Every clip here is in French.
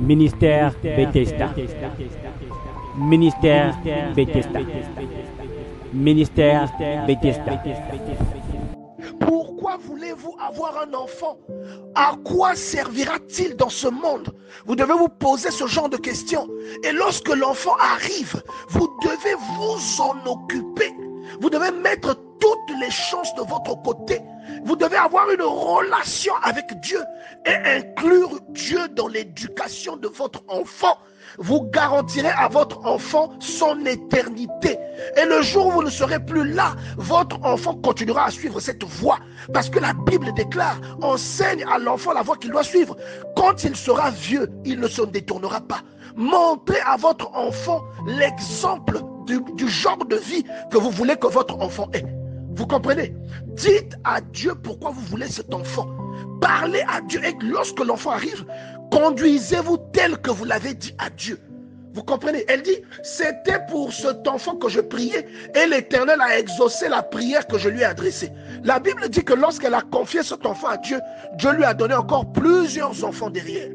Ministère Bethesda. Ministère Bethesda. Ministère Bethesda. Pourquoi voulez-vous avoir un enfant? À quoi servira-t-il dans ce monde? Vous devez vous poser ce genre de questions. Et lorsque l'enfant arrive, vous devez vous en occuper. Vous devez mettre toutes les chances de votre côté. Vous devez avoir une relation avec Dieu et inclure Dieu dans l'éducation de votre enfant. Vous garantirez à votre enfant son éternité. Et le jour où vous ne serez plus là, votre enfant continuera à suivre cette voie. Parce que la Bible déclare, enseigne à l'enfant la voie qu'il doit suivre. Quand il sera vieux, il ne se détournera pas. Montrez à votre enfant l'exemple du genre de vie que vous voulez que votre enfant ait. Vous comprenez? Dites à Dieu pourquoi vous voulez cet enfant. Parlez à Dieu et lorsque l'enfant arrive, conduisez-vous tel que vous l'avez dit à Dieu. Vous comprenez? Elle dit, c'était pour cet enfant que je priais et l'Éternel a exaucé la prière que je lui ai adressée. La Bible dit que lorsqu'elle a confié cet enfant à Dieu, Dieu lui a donné encore plusieurs enfants derrière.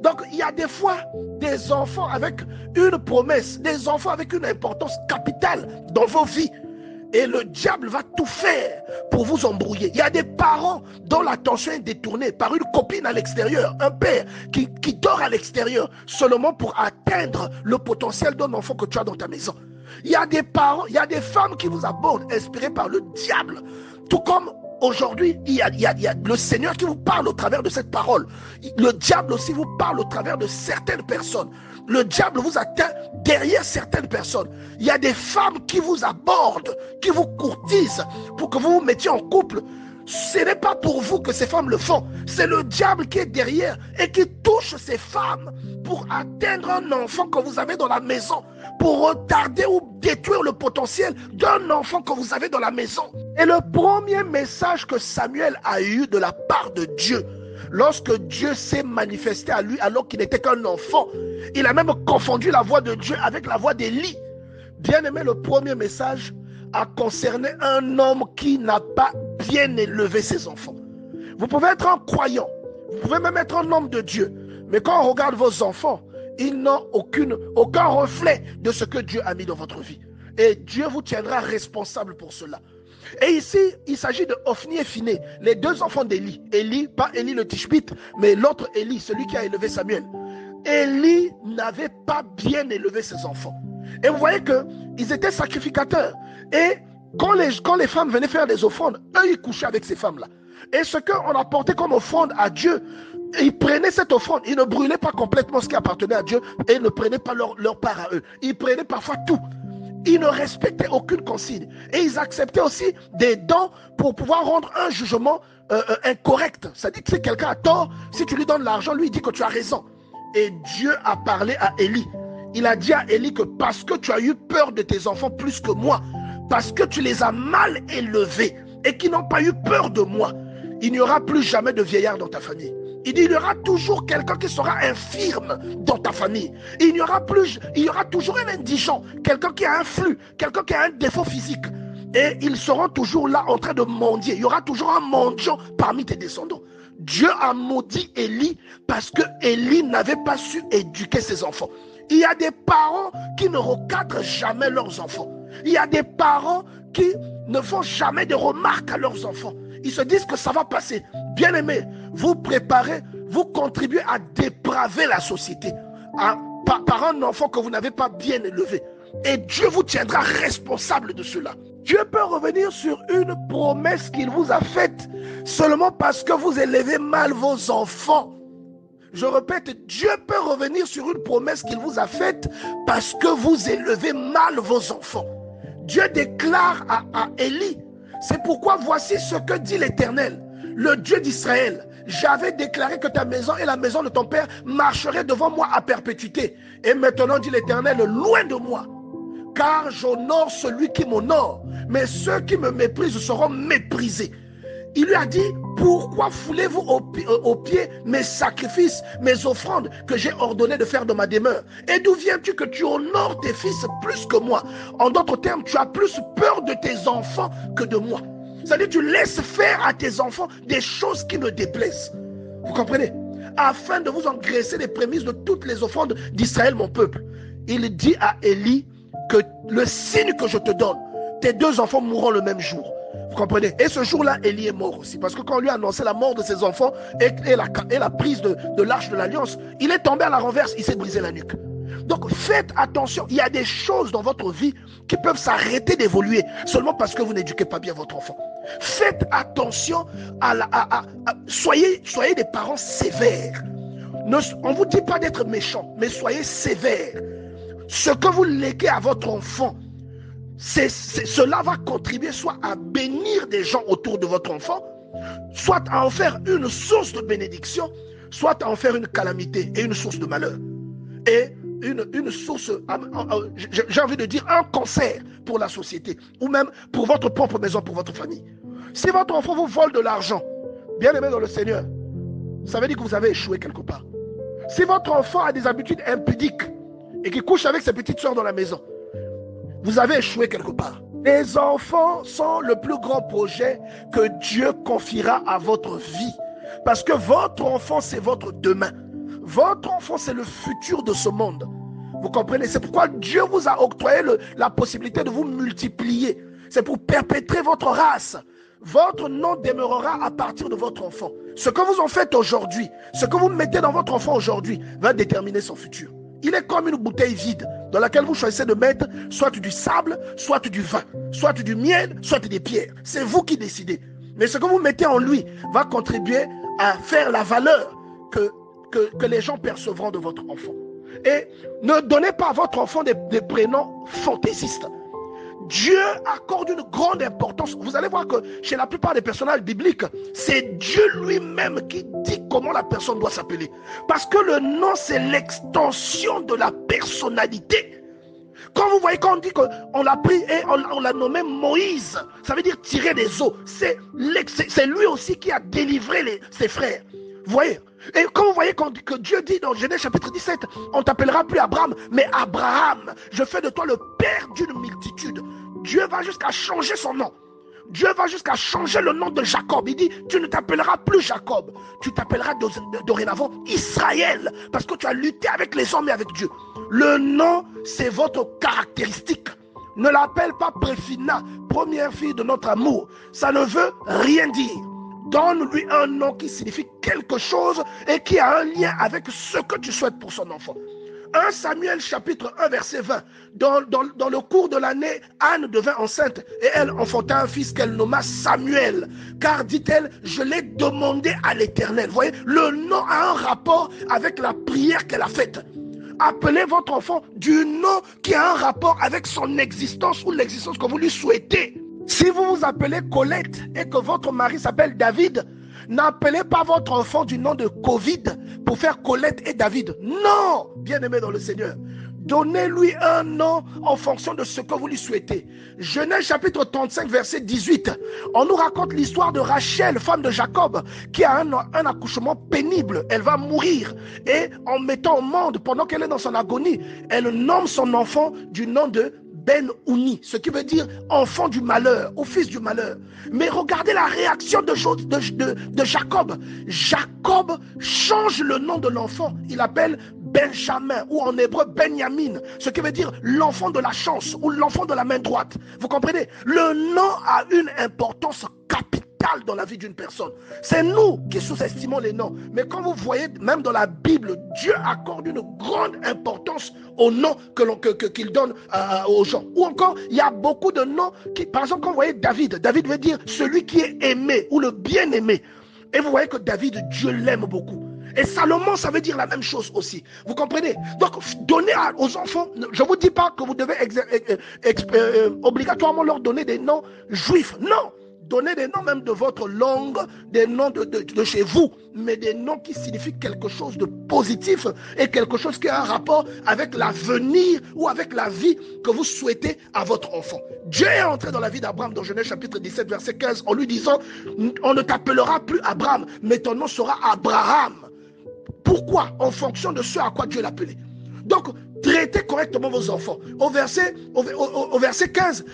Donc, il y a des fois des enfants avec une promesse, des enfants avec une importance capitale dans vos vies. Et le diable va tout faire pour vous embrouiller. Il y a des parents dont l'attention est détournée par une copine à l'extérieur, un père qui dort à l'extérieur seulement pour atteindre le potentiel d'un enfant que tu as dans ta maison. Il y a des parents, il y a des femmes qui vous abordent, inspirées par le diable. Tout comme aujourd'hui, il y a le Seigneur qui vous parle au travers de cette parole. Le diable aussi vous parle au travers de certaines personnes. Le diable vous atteint derrière certaines personnes. Il y a des femmes qui vous abordent, qui vous courtisent pour que vous vous mettiez en couple. Ce n'est pas pour vous que ces femmes le font. C'est le diable qui est derrière et qui touche ces femmes pour atteindre un enfant que vous avez dans la maison, pour retarder ou détruire le potentiel d'un enfant que vous avez dans la maison. Et le premier message que Samuel a eu de la part de Dieu, lorsque Dieu s'est manifesté à lui alors qu'il n'était qu'un enfant, il a même confondu la voix de Dieu avec la voix d'Élie. Bien aimé, le premier message a concerné un homme qui n'a pas bien élevé ses enfants. Vous pouvez être un croyant, vous pouvez même être un homme de Dieu, mais quand on regarde vos enfants, ils n'ont aucun reflet de ce que Dieu a mis dans votre vie. Et Dieu vous tiendra responsable pour cela. Et ici, il s'agit de Ophni et Phiné, les deux enfants d'Élie. Élie, pas Élie le Tishbite, mais l'autre Élie, celui qui a élevé Samuel. Élie n'avait pas bien élevé ses enfants. Et vous voyez qu'ils étaient sacrificateurs. Et quand les femmes venaient faire des offrandes, eux, ils couchaient avec ces femmes-là. Et ce qu'on apportait comme offrande à Dieu, ils prenaient cette offrande, ils ne brûlaient pas complètement ce qui appartenait à Dieu et ils ne prenaient pas leur part à eux. Ils prenaient parfois tout. Ils ne respectaient aucune consigne. Et ils acceptaient aussi des dons pour pouvoir rendre un jugement incorrect. C'est-à-dire que si quelqu'un a tort, si tu lui donnes l'argent, lui il dit que tu as raison. Et Dieu a parlé à Élie. Il a dit à Élie que parce que tu as eu peur de tes enfants plus que moi, parce que tu les as mal élevés et qu'ils n'ont pas eu peur de moi, il n'y aura plus jamais de vieillard dans ta famille. Il dit, il y aura toujours quelqu'un qui sera infirme dans ta famille. Il y aura toujours un indigent, quelqu'un qui a un flux, quelqu'un qui a un défaut physique. Et ils seront toujours là en train de mendier. Il y aura toujours un mendiant parmi tes descendants. Dieu a maudit Élie parce que Élie n'avait pas su éduquer ses enfants. Il y a des parents qui ne recadrent jamais leurs enfants. Il y a des parents qui ne font jamais de remarques à leurs enfants. Ils se disent que ça va passer. Bien aimé, vous préparez, vous contribuez à dépraver la société par un enfant que vous n'avez pas bien élevé. Et Dieu vous tiendra responsable de cela. Dieu peut revenir sur une promesse qu'il vous a faite seulement parce que vous élevez mal vos enfants. Je répète, Dieu peut revenir sur une promesse qu'il vous a faite parce que vous élevez mal vos enfants. Dieu déclare à Élie, c'est pourquoi voici ce que dit l'Éternel, le Dieu d'Israël. J'avais déclaré que ta maison et la maison de ton père marcheraient devant moi à perpétuité. Et maintenant, dit l'Éternel, loin de moi, car j'honore celui qui m'honore, mais ceux qui me méprisent seront méprisés. Il lui a dit, pourquoi foulez-vous aux pieds mes sacrifices, mes offrandes que j'ai ordonné de faire dans ma demeure? Et d'où viens-tu que tu honores tes fils plus que moi? En d'autres termes, tu as plus peur de tes enfants que de moi. C'est-à-dire, tu laisses faire à tes enfants des choses qui me déplaisent. Vous comprenez? afin de vous engraisser les prémices de toutes les offrandes d'Israël, mon peuple. Il dit à Élie que le signe que je te donne, tes 2 enfants mourront le même jour. Vous comprenez? Et ce jour-là, Élie est mort aussi. Parce que quand on lui a annoncé la mort de ses enfants et la prise de l'arche de l'alliance, il est tombé à la renverse, il s'est brisé la nuque. Donc faites attention, il y a des choses dans votre vie qui peuvent s'arrêter d'évoluer seulement parce que vous n'éduquez pas bien votre enfant. Faites attention soyez des parents sévères. On ne vous dit pas d'être méchant, mais soyez sévères. Ce que vous léguez à votre enfant, cela va contribuer soit à bénir des gens autour de votre enfant, soit à en faire une source de bénédiction, soit à en faire une calamité et une source de malheur. Et une source, j'ai envie de dire, un cancer pour la société, ou même pour votre propre maison, pour votre famille. Si votre enfant vous vole de l'argent, bien aimé dans le Seigneur, ça veut dire que vous avez échoué quelque part. Si votre enfant a des habitudes impudiques et qu'il couche avec ses petites soeurs dans la maison, vous avez échoué quelque part. Les enfants sont le plus grand projet que Dieu confiera à votre vie. Parce que votre enfant, c'est votre demain. Votre enfant, c'est le futur de ce monde. Vous comprenez? C'est pourquoi Dieu vous a octroyé la possibilité de vous multiplier. C'est pour perpétrer votre race. Votre nom demeurera à partir de votre enfant. Ce que vous en faites aujourd'hui, ce que vous mettez dans votre enfant aujourd'hui, va déterminer son futur. Il est comme une bouteille vide dans laquelle vous choisissez de mettre soit du sable, soit du vin, soit du miel, soit des pierres. C'est vous qui décidez. Mais ce que vous mettez en lui va contribuer à faire la valeur que les gens percevront de votre enfant. Et ne donnez pas à votre enfant des prénoms fantaisistes. Dieu accorde une grande importance. Vous allez voir que chez la plupart des personnages bibliques, c'est Dieu lui-même qui dit comment la personne doit s'appeler. Parce que le nom, c'est l'extension de la personnalité. Quand vous voyez, quand on dit qu'on l'a pris et on l'a nommé Moïse, ça veut dire tirer des eaux. C'est lui aussi qui a délivré ses frères. Vous voyez? Et quand vous voyez que Dieu dit dans Genèse chapitre 17, on t'appellera plus Abraham, mais Abraham, je fais de toi le père d'une multitude. Dieu va jusqu'à changer son nom. Dieu va jusqu'à changer le nom de Jacob. Il dit, tu ne t'appelleras plus Jacob, tu t'appelleras dorénavant Israël, parce que tu as lutté avec les hommes et avec Dieu. Le nom, c'est votre caractéristique. Ne l'appelle pas Préfina, première fille de notre amour. Ça ne veut rien dire. Donne-lui un nom qui signifie quelque chose et qui a un lien avec ce que tu souhaites pour son enfant. 1 Samuel chapitre 1 verset 20. Dans le cours de l'année, Anne devint enceinte et elle enfanta un fils qu'elle nomma Samuel. Car, dit-elle, je l'ai demandé à l'Éternel. Vous voyez, le nom a un rapport avec la prière qu'elle a faite. Appelez votre enfant du nom qui a un rapport avec son existence ou l'existence que vous lui souhaitez. Si vous vous appelez Colette et que votre mari s'appelle David, n'appelez pas votre enfant du nom de Covid pour faire Colette et David. Non, bien-aimé dans le Seigneur. Donnez-lui un nom en fonction de ce que vous lui souhaitez. Genèse chapitre 35 verset 18. On nous raconte l'histoire de Rachel, femme de Jacob, qui a un accouchement pénible. Elle va mourir. Et en mettant au monde, pendant qu'elle est dans son agonie, elle nomme son enfant du nom de Ben-Ouni, ce qui veut dire enfant du malheur, ou fils du malheur. Mais regardez la réaction de Jacob. Jacob change le nom de l'enfant. Il appelle Benjamin, ou en hébreu Benjamin, ce qui veut dire l'enfant de la chance, ou l'enfant de la main droite. Vous comprenez? Le nom a une importance capitale dans la vie d'une personne. C'est nous qui sous-estimons les noms. Mais quand vous voyez, même dans la Bible, Dieu accorde une grande importance aux noms qu'il donne aux gens. Ou encore, il y a beaucoup de noms qui, par exemple, quand vous voyez David, David veut dire celui qui est aimé ou le bien-aimé. Et vous voyez que David, Dieu l'aime beaucoup. Et Salomon, ça veut dire la même chose aussi. Vous comprenez? Donc, donnez aux enfants, je ne vous dis pas que vous devez obligatoirement leur donner des noms juifs. Non! Donnez des noms même de votre langue, des noms de chez vous, mais des noms qui signifient quelque chose de positif et quelque chose qui a un rapport avec l'avenir ou avec la vie que vous souhaitez à votre enfant. Dieu est entré dans la vie d'Abraham dans Genèse chapitre 17 verset 15 en lui disant, on ne t'appellera plus Abraham, mais ton nom sera Abraham. Pourquoi? En fonction de ce à quoi Dieu l'appelait. Donc, traitez correctement vos enfants. Au verset 15,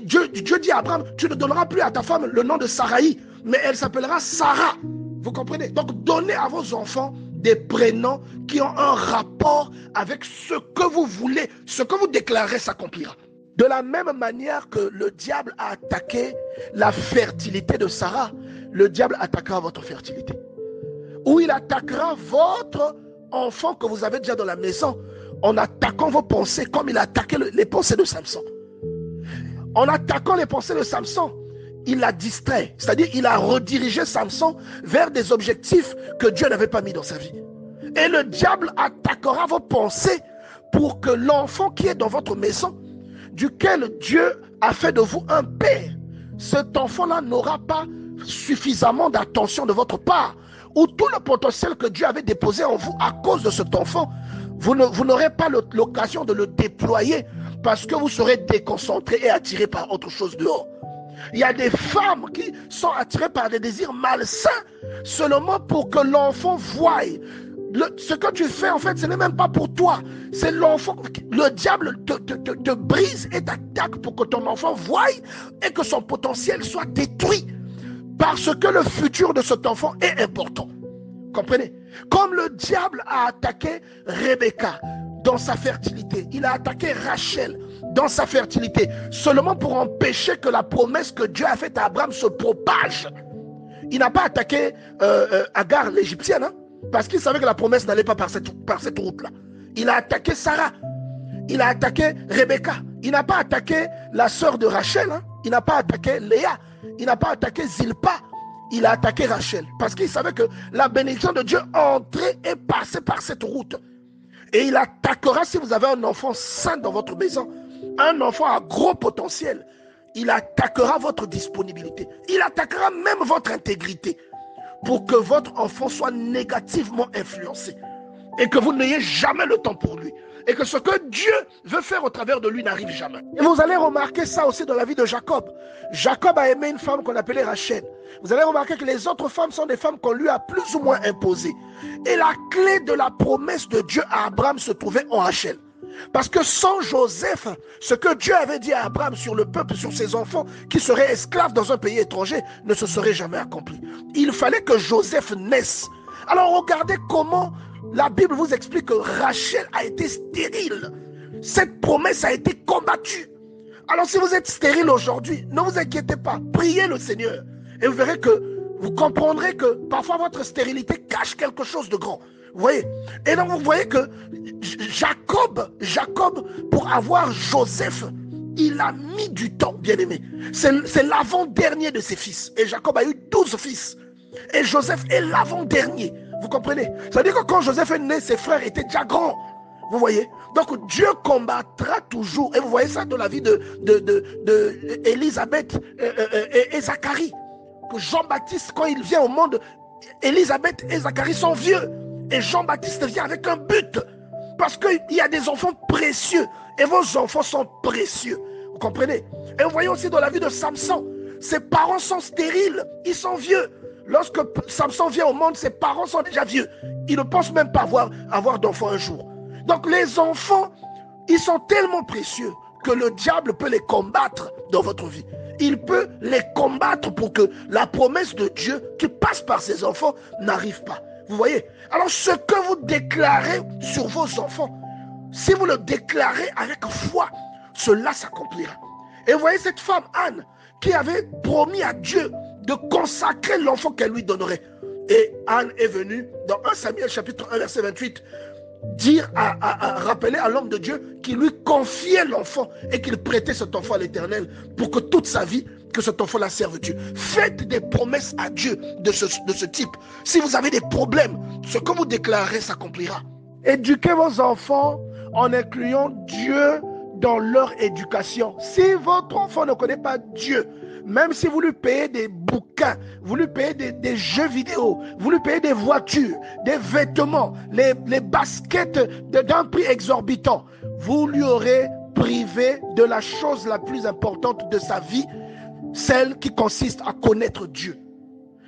Dieu dit à Abraham, tu ne donneras plus à ta femme le nom de Saraï, mais elle s'appellera Sarah. Vous comprenez? Donc, donnez à vos enfants des prénoms qui ont un rapport avec ce que vous voulez, ce que vous déclarez s'accomplira. De la même manière que le diable a attaqué la fertilité de Sarah, le diable attaquera votre fertilité. Ou il attaquera votre enfant que vous avez déjà dans la maison en attaquant vos pensées comme il a attaqué les pensées de Samson. En attaquant les pensées de Samson, il l'a distrait, c'est-à-dire il a redirigé Samson vers des objectifs que Dieu n'avait pas mis dans sa vie. Et le diable attaquera vos pensées pour que l'enfant qui est dans votre maison, duquel Dieu a fait de vous un père, cet enfant-là n'aura pas suffisamment d'attention de votre part, ou tout le potentiel que Dieu avait déposé en vous à cause de cet enfant, vous n'aurez pas l'occasion de le déployer parce que vous serez déconcentré et attiré par autre chose dehors. Il y a des femmes qui sont attirées par des désirs malsains seulement pour que l'enfant voie. Ce que tu fais, en fait, ce n'est même pas pour toi. C'est l'enfant. Le diable te brise et t'attaque pour que ton enfant voie et que son potentiel soit détruit. Parce que le futur de cet enfant est important. Comprenez? Comme le diable a attaqué Rebecca dans sa fertilité, il a attaqué Rachel dans sa fertilité, seulement pour empêcher que la promesse que Dieu a faite à Abraham se propage. Il n'a pas attaqué Agar l'égyptienne, hein, parce qu'il savait que la promesse n'allait pas par cette route-là. Il a attaqué Sarah, il a attaqué Rebecca, il n'a pas attaqué la sœur de Rachel, hein, il n'a pas attaqué Léa, il n'a pas attaqué Zilpa, il a attaqué Rachel, parce qu'il savait que la bénédiction de Dieu entrait et passait par cette route. Et il attaquera si vous avez un enfant sain dans votre maison, un enfant à gros potentiel, il attaquera votre disponibilité, il attaquera même votre intégrité pour que votre enfant soit négativement influencé et que vous n'ayez jamais le temps pour lui et que ce que Dieu veut faire au travers de lui n'arrive jamais. Et vous allez remarquer ça aussi dans la vie de Jacob. Jacob a aimé une femme qu'on appelait Rachel. Vous allez remarquer que les autres femmes sont des femmes qu'on lui a plus ou moins imposées. Et la clé de la promesse de Dieu à Abraham se trouvait en Rachel. Parce que sans Joseph, ce que Dieu avait dit à Abraham sur le peuple, sur ses enfants qui seraient esclaves dans un pays étranger, ne se serait jamais accompli. Il fallait que Joseph naisse. Alors regardez comment la Bible vous explique que Rachel a été stérile. Cette promesse a été combattue. Alors si vous êtes stérile aujourd'hui, ne vous inquiétez pas, priez le Seigneur. Et vous verrez que vous comprendrez que parfois votre stérilité cache quelque chose de grand. Vous voyez? Et donc vous voyez que Jacob, pour avoir Joseph, il a mis du temps, bien aimé. C'est l'avant-dernier de ses fils. Et Jacob a eu 12 fils. Et Joseph est l'avant-dernier. Vous comprenez? C'est-à-dire que quand Joseph est né, ses frères étaient déjà grands. Vous voyez? Donc Dieu combattra toujours. Et vous voyez ça dans la vie de Élisabeth et Zacharie. Que Jean-Baptiste, quand il vient au monde, Élisabeth et Zacharie sont vieux. Et Jean-Baptiste vient avec un but. Parce qu'il y a des enfants précieux. Et vos enfants sont précieux. Vous comprenez? Et vous voyez aussi dans la vie de Samson. Ses parents sont stériles. Ils sont vieux. Lorsque Samson vient au monde, ses parents sont déjà vieux. Ils ne pensent même pas avoir d'enfants un jour. Donc les enfants, ils sont tellement précieux que le diable peut les combattre dans votre vie. Il peut les combattre pour que la promesse de Dieu qui passe par ses enfants n'arrive pas. Vous voyez? Alors ce que vous déclarez sur vos enfants, si vous le déclarez avec foi, cela s'accomplira. Et vous voyez cette femme, Anne, qui avait promis à Dieu de consacrer l'enfant qu'elle lui donnerait. Et Anne est venue, dans 1 Samuel chapitre 1, verset 28, rappeler à l'homme de Dieu qu'il lui confiait l'enfant et qu'il prêtait cet enfant à l'Éternel pour que toute sa vie, que cet enfant-là serve Dieu. Faites des promesses à Dieu de ce type. Si vous avez des problèmes, ce que vous déclarez s'accomplira. Éduquez vos enfants en incluant Dieu dans leur éducation. Si votre enfant ne connaît pas Dieu, même si vous lui payez des bouquins, vous lui payez des jeux vidéo, vous lui payez des voitures, des vêtements, les baskets d'un prix exorbitant, vous lui aurez privé de la chose la plus importante de sa vie, celle qui consiste à connaître Dieu.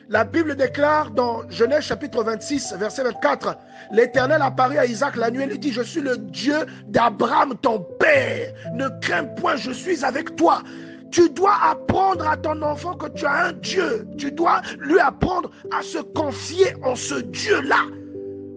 La Bible déclare dans Genèse chapitre 26, verset 24, l'Éternel apparut à Isaac la nuit et lui dit, je suis le Dieu d'Abraham ton père, ne crains point, je suis avec toi. Tu dois apprendre à ton enfant que tu as un Dieu. Tu dois lui apprendre à se confier en ce Dieu-là.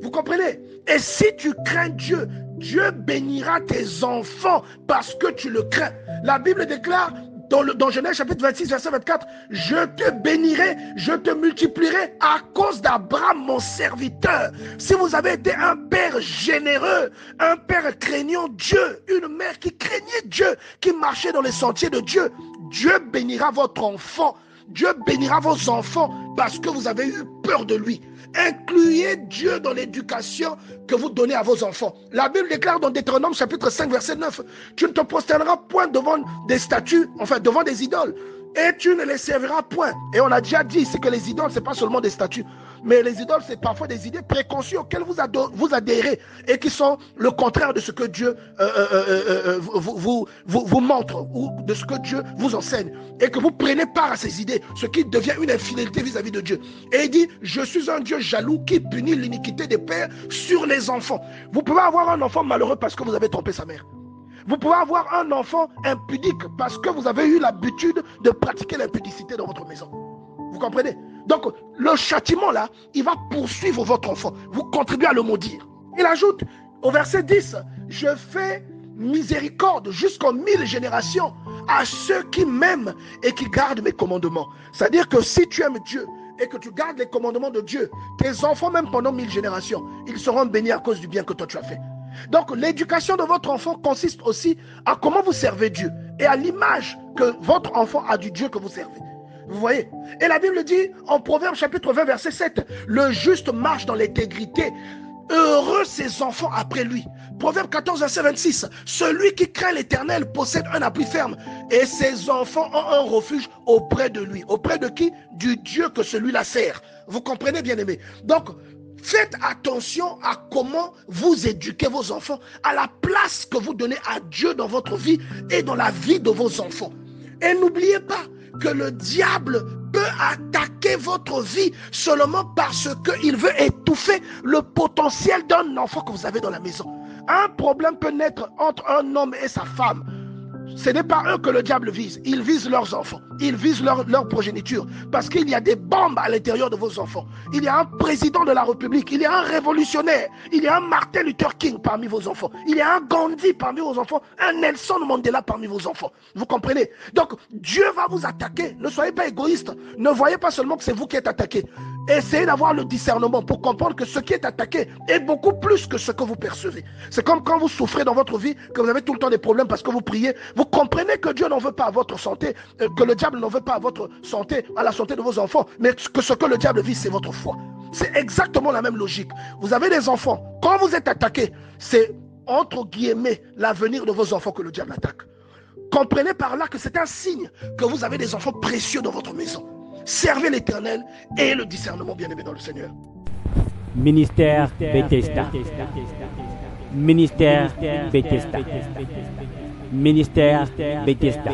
Vous comprenez? Et si tu crains Dieu, Dieu bénira tes enfants parce que tu le crains. La Bible déclare dans Genèse chapitre 26, verset 24, « Je te bénirai, je te multiplierai à cause d'Abraham, mon serviteur. » Si vous avez été un père généreux, un père craignant Dieu, une mère qui craignait Dieu, qui marchait dans les sentiers de Dieu, Dieu bénira votre enfant. Dieu bénira vos enfants parce que vous avez eu peur de lui. Incluez Dieu dans l'éducation que vous donnez à vos enfants. La Bible déclare dans Deutéronome chapitre 5 verset 9, « Tu ne te prosterneras point devant des statues, enfin devant des idoles, et tu ne les serviras point. » Et on a déjà dit ici que les idoles, ce n'est pas seulement des statues, mais les idoles, c'est parfois des idées préconçues auxquelles vous adhérez et qui sont le contraire de ce que Dieu vous montre ou de ce que Dieu vous enseigne. Et que vous prenez part à ces idées, ce qui devient une infidélité vis-à-vis de Dieu. Et il dit, je suis un Dieu jaloux qui punit l'iniquité des pères sur les enfants. Vous pouvez avoir un enfant malheureux parce que vous avez trompé sa mère. Vous pouvez avoir un enfant impudique parce que vous avez eu l'habitude de pratiquer l'impudicité dans votre maison. Vous comprenez? Donc, le châtiment là, il va poursuivre votre enfant. Vous contribuez à le maudire. Il ajoute au verset 10, « Je fais miséricorde jusqu'aux 1000 générations à ceux qui m'aiment et qui gardent mes commandements. » C'est-à-dire que si tu aimes Dieu et que tu gardes les commandements de Dieu, tes enfants, même pendant 1000 générations, ils seront bénis à cause du bien que toi tu as fait. Donc, l'éducation de votre enfant consiste aussi à comment vous servez Dieu et à l'image que votre enfant a du Dieu que vous servez. Vous voyez? Et la Bible dit en Proverbe chapitre 20 verset 7, « Le juste marche dans l'intégrité, heureux ses enfants après lui. » Proverbe 14 verset 26, « Celui qui craint l'Éternel possède un appui ferme et ses enfants ont un refuge auprès de lui. » Auprès de qui? Du Dieu que celui-là sert. Vous comprenez, bien-aimés? Donc, faites attention à comment vous éduquez vos enfants, à la place que vous donnez à Dieu dans votre vie et dans la vie de vos enfants. Et n'oubliez pas que le diable peut attaquer votre vie seulement parce qu'il veut étouffer le potentiel d'un enfant que vous avez dans la maison. Un problème peut naître entre un homme et sa femme. Ce n'est pas eux que le diable vise. Il vise leurs enfants. Il vise leur progéniture. Parce qu'il y a des bombes à l'intérieur de vos enfants. Il y a un président de la République. Il y a un révolutionnaire. Il y a un Martin Luther King parmi vos enfants. Il y a un Gandhi parmi vos enfants. Un Nelson Mandela parmi vos enfants. Vous comprenez? Donc, Dieu va vous attaquer. Ne soyez pas égoïste. Ne voyez pas seulement que c'est vous qui êtes attaqué. Essayez d'avoir le discernement pour comprendre que ce qui est attaqué est beaucoup plus que ce que vous percevez. C'est comme quand vous souffrez dans votre vie, que vous avez tout le temps des problèmes parce que vous priez. Vous comprenez que Dieu n'en veut pas à votre santé, que le diable n'en veut pas à votre santé, à la santé de vos enfants, mais que ce que le diable vise, c'est votre foi. C'est exactement la même logique. Vous avez des enfants. Quand vous êtes attaqué, c'est entre guillemets l'avenir de vos enfants que le diable attaque. Comprenez par là que c'est un signe que vous avez des enfants précieux dans votre maison. Servez l'Éternel et le discernement, bien-aimé dans le Seigneur. Ministère Bethesda. Ministère Bethesda. Ministère Bethesda.